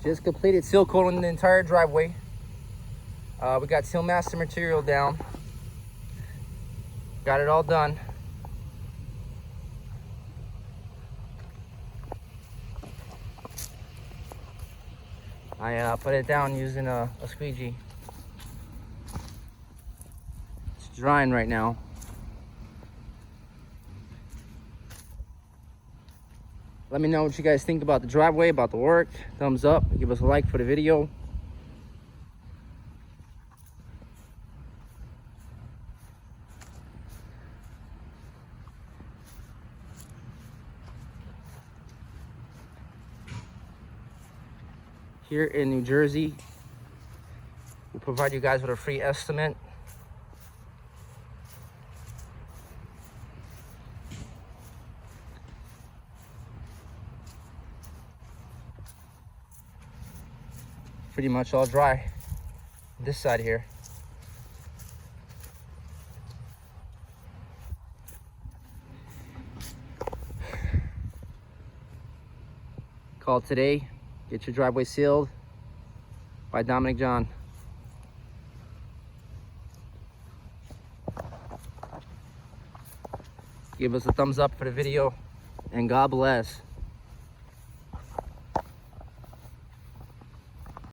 Just completed seal coating the entire driveway. We got Seal Master material down. Got it all done. I put it down using a squeegee. It's drying right now. Let me know what you guys think about the driveway, about the work. Thumbs up, give us a like for the video. Here in New Jersey, we provide you guys with a free estimate. Pretty much all dry this side here. Call today. Get your driveway sealed by Dominic John. Give us a thumbs up for the video, and God bless.